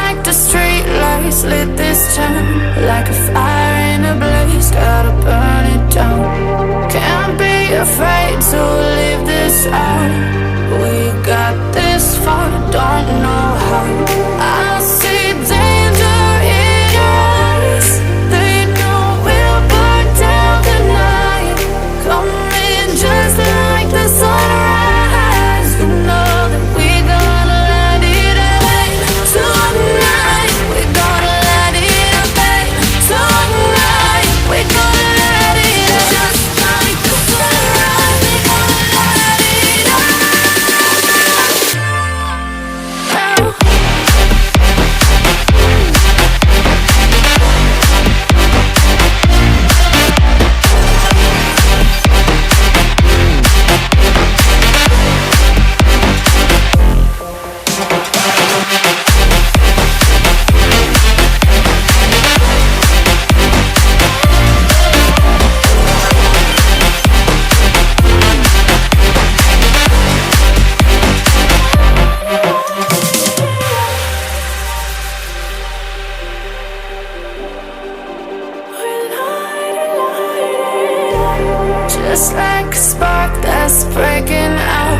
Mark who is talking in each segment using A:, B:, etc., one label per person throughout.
A: like the street lights lit this town, like a fire in a blaze, gotta burn it down. Can't be afraid to leave this out. We got this far, don't know how. I see danger in your eyes. They know we'll burn down the night. Coming just like the sunrise. You know that we gonna let it rain tonight. We gonna let it rain tonight. We gonna let it just like the sunrise. We gonna let it rain. Just like a spark that's breaking out.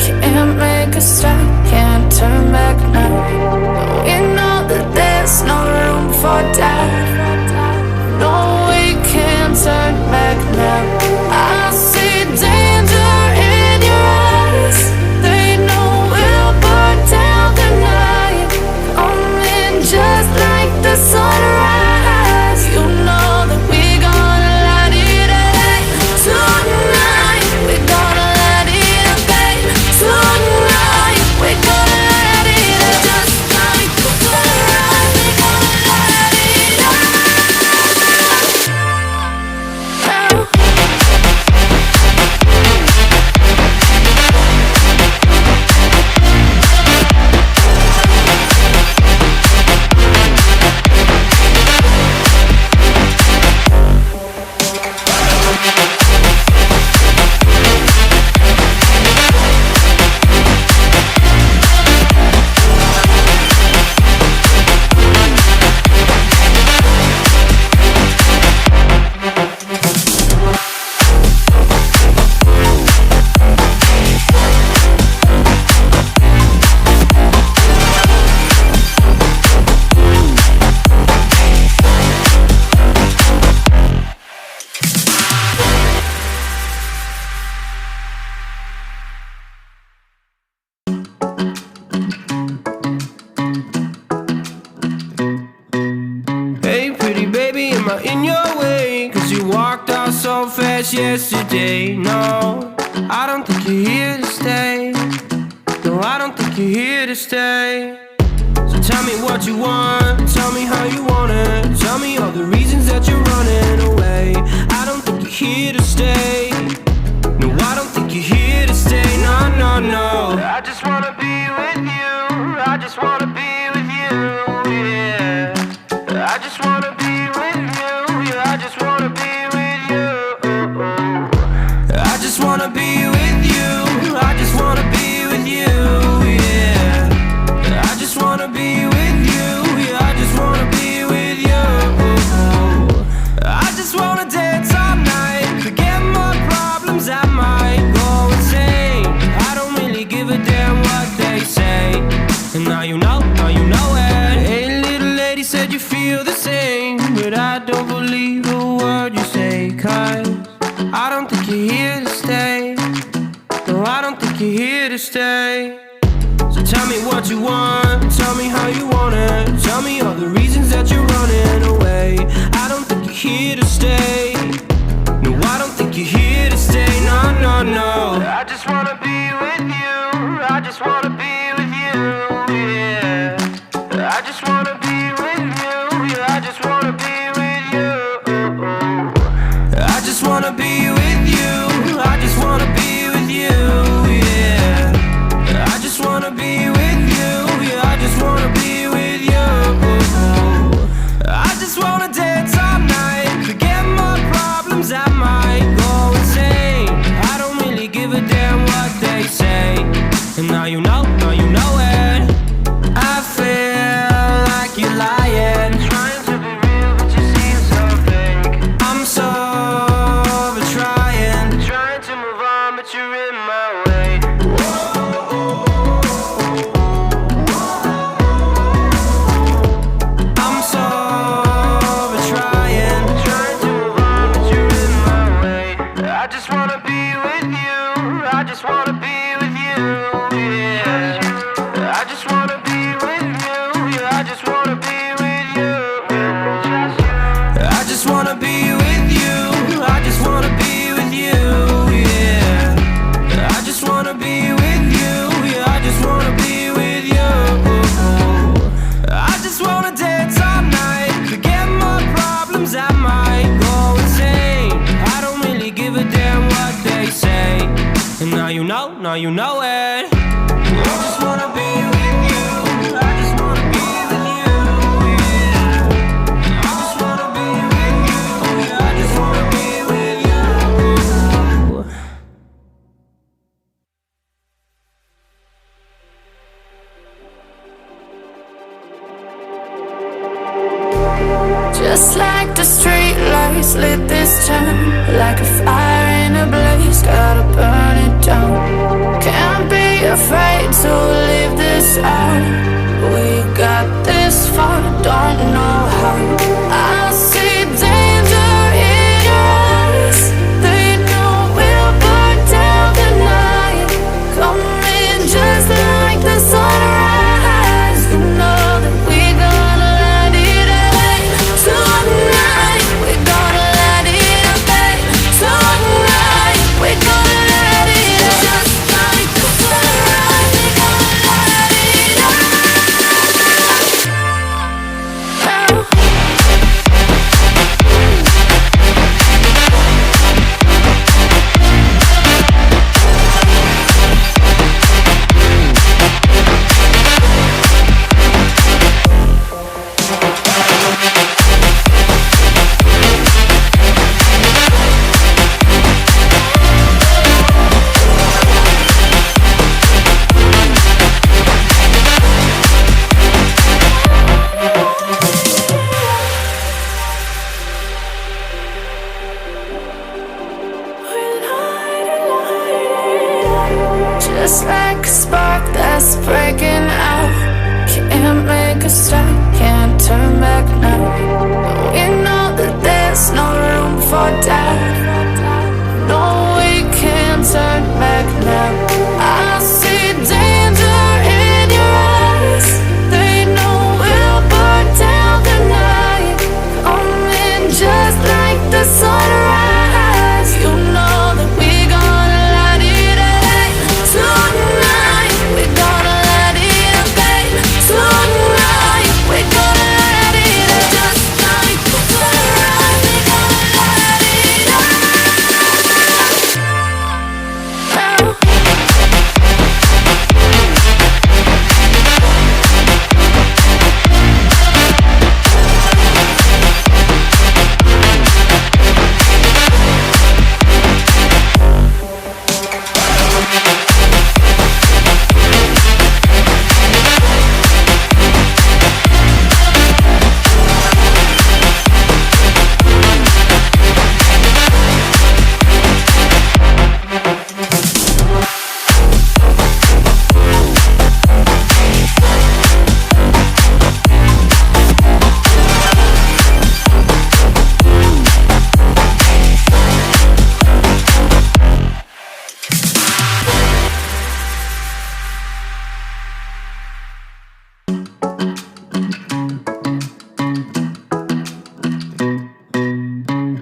A: Can't make a stop, can't turn back now. We know that there's no room for doubt. No, we can't turn back now. I see danger in your eyes. They know we'll burn down the night. Coming just like the sunrise. You know that we gonna let it rain tonight. We gonna let it rain tonight. We gonna let it just like the sunrise. We gonna let it rain.
B: Hey pretty baby, am I in your way? Cause you walked out so fast yesterday. No, I don't think you're here to stay. No, I don't think you're here to stay. So tell me what you want, tell me how you want it. Tell me all the reasons that you're running away. I don't think you're here to stay. No, I don't think you're here to stay. No, no, no. I just wanna be with you. I just wanna be with you, yeah. I just wanna be with you, yeah. I just wanna be with you. I just wanna be with you. I just wanna be with you, yeah. I just wanna be with you, yeah. I just wanna be with you. I just wanna dance all night, forget my problems, I might go insane. I don't really give a damn what they say. And now you know it. Hey little lady, said you feel the same, but I don't believe a word you say. Cause I don't think you're here to stay. No, I don't think you're here to stay. So tell me what you want, tell me how you want it. Tell me all the reasons that you're running away. I don't think you're here to stay. No, I don't think you're here to stay. No, no, no. I just wanna be with you. I just wanna be with you, yeah. I just wanna be with you, yeah. I just wanna be with you. I just wanna be with you. I just wanna be with you, yeah. I just wanna be with you, yeah. I just wanna be with you. I just wanna dance all night, forget my problems, I might go insane. I don't really give a damn what they say. And now you know it. I feel just wanna be with you. I just wanna be with you, yeah. I just wanna be with you, yeah. I just wanna be with you. I just wanna be with you. I just wanna be with you, yeah. I just wanna be with you, yeah. I just wanna be with you. I just wanna dance all night, forget my problems, I might go insane. I don't really give a damn what they say. And now you know it. I just wanna be with you. I just wanna be with you, yeah. I just wanna be with you, yeah. I just wanna be with you.
A: Just like the street lights lit this town, like a fire in a blaze, gotta burn it down. Can't be afraid to leave this out. We got this far, don't know how. I see danger in your eyes. They know we'll burn down the night. Coming just like the sunrise. You know that we gonna light it up tonight. We gonna light it up tonight. We gonna light it up just like the sunrise. We gonna light it up now. Just like a spark that's breaking out. Can't make a stop, can't turn back now. We know that there's no room for doubt. No, we can't turn back now. I see danger in your eyes. They know we'll burn down the night. Coming just like the sunrise. You know that we gonna light it up tonight. We gonna light it up tonight. We gonna light it up just like the sunrise. We gonna light it up now.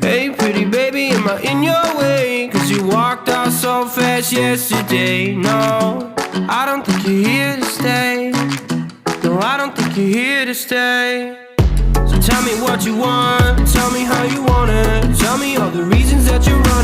B: Hey pretty baby, am I in your way? Cause you walked out so fast yesterday. No, I don't think you're here to stay. No, I don't think you're here to stay. So tell me what you want, tell me how you want it. Tell me all the reasons that you're running.